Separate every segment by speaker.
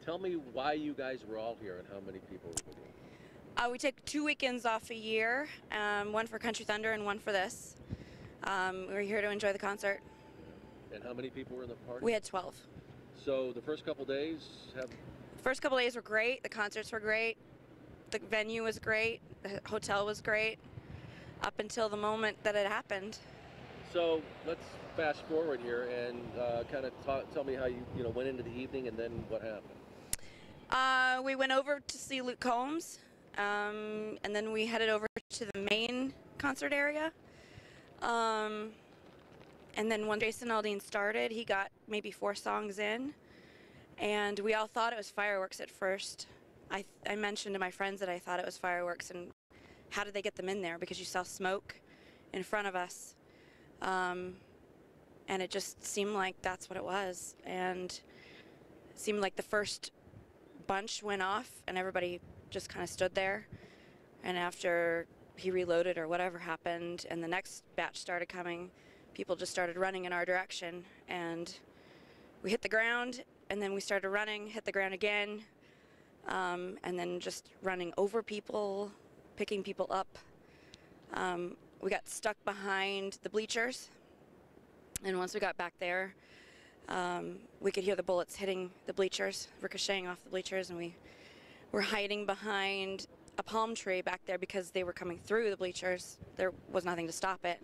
Speaker 1: Tell me why you guys were all here and how many people were with you.
Speaker 2: We take 2 weekends off a year, one for Country Thunder and one for this. We're here to enjoy the concert.
Speaker 1: And how many people were in the party?
Speaker 2: We had 12.
Speaker 1: So the first couple days
Speaker 2: First couple days were great. The concerts were great. The venue was great. The hotel was great. Up until the moment that it happened.
Speaker 1: So let's fast forward here and kind of tell me how you went into the evening and then what happened.
Speaker 2: We went over to see Luke Combs, and then we headed over to the main concert area. And then when Jason Aldean started, he got maybe 4 songs in, and we all thought it was fireworks at first. I mentioned to my friends that I thought it was fireworks, and how did they get them in there? Because you saw smoke in front of us. And it just seemed like that's what it was. And it seemed like the first bunch went off and everybody just kind of stood there. And after he reloaded or whatever happened and the next batch started coming, people just started running in our direction. And we hit the ground and then we started running, hit the ground again, and then just running over people, picking people up. We got stuck behind the bleachers, and once we got back there, we could hear the bullets hitting the bleachers, ricocheting off the bleachers, and we were hiding behind a palm tree back there because they were coming through the bleachers. There was nothing to stop it.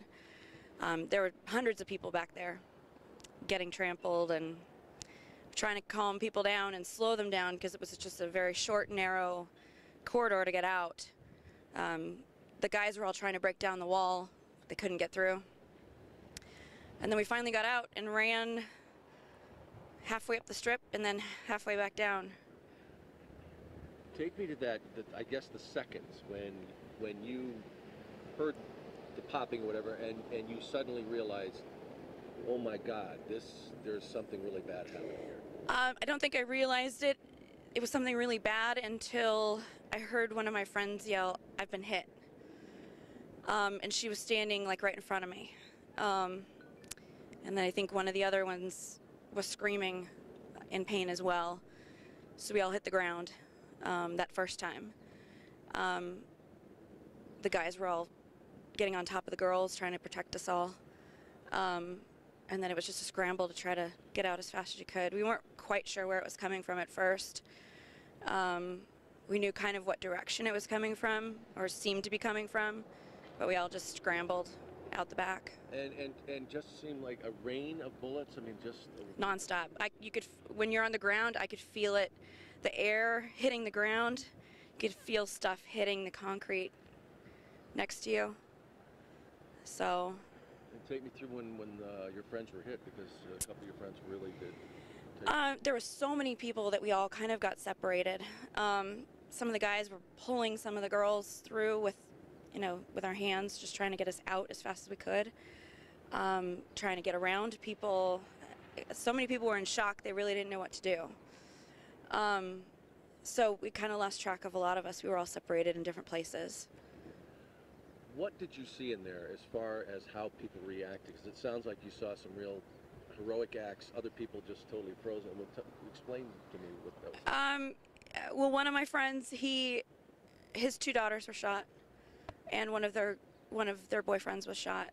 Speaker 2: There were hundreds of people back there getting trampled and trying to calm people down and slow them down because it was just a very short, narrow corridor to get out. The guys were all trying to break down the wall. They couldn't get through. And then we finally got out and ran halfway up the strip and then halfway back down.
Speaker 1: Take me to that, I guess the seconds when you heard the popping or whatever and you suddenly realized, oh my God, there's something really bad happening here.
Speaker 2: I don't think I realized it. It was something really bad until I heard one of my friends yell, "I've been hit." And she was standing like right in front of me. And then I think one of the other ones was screaming in pain as well. So we all hit the ground that first time. The guys were all getting on top of the girls, trying to protect us all. And then it was just a scramble to try to get out as fast as you could. We weren't quite sure where it was coming from at first. We knew kind of what direction it was coming from, or seemed to be coming from, but we all just scrambled out the back.
Speaker 1: And just seemed like a rain of bullets. I mean, just
Speaker 2: nonstop. You could, when you're on the ground, I could feel it, the air hitting the ground. You could feel stuff hitting the concrete next to you. So.
Speaker 1: And take me through when your friends were hit, because a couple of your friends really did.
Speaker 2: There were so many people that we all kind of got separated. Some of the guys were pulling some of the girls through with our hands, just trying to get us out as fast as we could. Trying to get around people. So many people were in shock, they really didn't know what to do. So we kind of lost track of a lot of us. We were all separated in different places.
Speaker 1: What did you see in there as far as how people reacted? Because it sounds like you saw some real heroic acts, other people just totally frozen. Explain to me what that was.
Speaker 2: Well, one of my friends, his 2 daughters were shot, and one of their boyfriends was shot.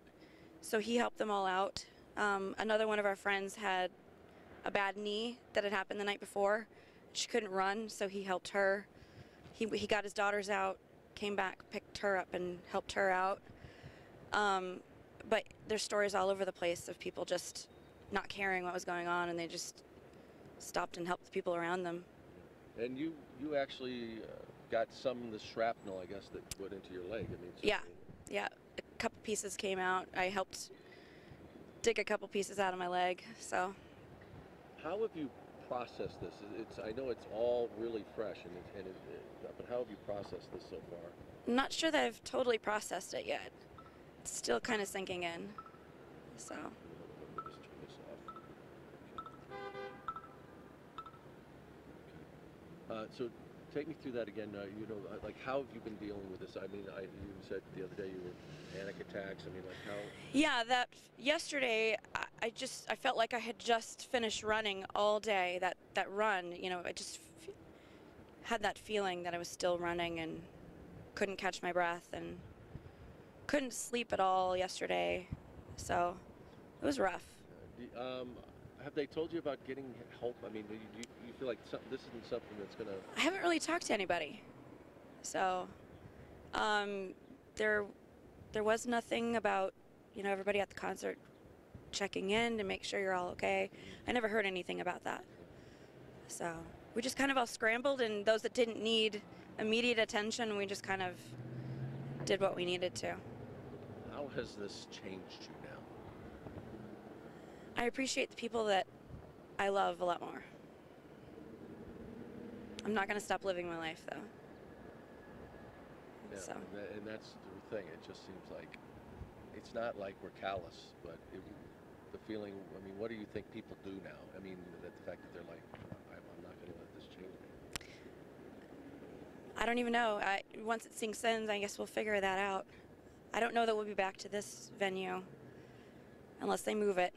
Speaker 2: So he helped them all out. Another one of our friends had a bad knee that had happened the night before. She couldn't run, so he helped her. He got his daughters out, came back, picked her up, and helped her out. But there's stories all over the place of people just not caring what was going on, and they just stopped and helped the people around them.
Speaker 1: And you actually got some of the shrapnel, I guess, that went into your leg. I mean,
Speaker 2: yeah. A couple pieces came out. I helped dig a couple pieces out of my leg. So.
Speaker 1: How have you processed this? I know it's all really fresh, but how have you processed this so far?
Speaker 2: I'm not sure that I've totally processed it yet. It's still kind of sinking in. So.
Speaker 1: Let me just turn this off. So take me through that again. Like, how have you been dealing with this? I mean, you said the other day you were panic attacks. I mean, like how?
Speaker 2: Yeah, yesterday I I felt like I had just finished running all day. That run, you know, I just had that feeling that I was still running and couldn't catch my breath and couldn't sleep at all yesterday. So it was rough.
Speaker 1: Have they told you about getting help? I mean, do you feel like this isn't something that's gonna?
Speaker 2: I haven't really talked to anybody. So there was nothing about, you know, everybody at the concert checking in to make sure you're all okay. I never heard anything about that. So we just kind of all scrambled, and those that didn't need immediate attention, we just kind of did what we needed to.
Speaker 1: How has this changed you now?
Speaker 2: I appreciate the people that I love a lot more. I'm not going to stop living my life, though.
Speaker 1: Yeah,
Speaker 2: So.
Speaker 1: and that's the thing. It just seems like it's not like we're callous, but the feeling. I mean, what do you think people do now? I mean, the fact that they're like, I'm not going to let this change me.
Speaker 2: I don't even know. Once it sinks in, I guess we'll figure that out. I don't know that we'll be back to this venue unless they move it.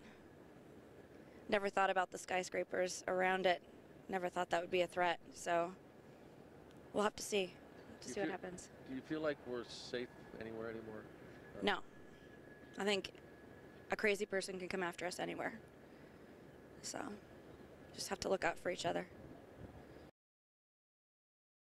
Speaker 2: Never thought about the skyscrapers around it. Never thought that would be a threat. So we'll have to see. What happens.
Speaker 1: Do you feel like we're safe anywhere anymore?
Speaker 2: No. I think a crazy person can come after us anywhere. So just have to look out for each other.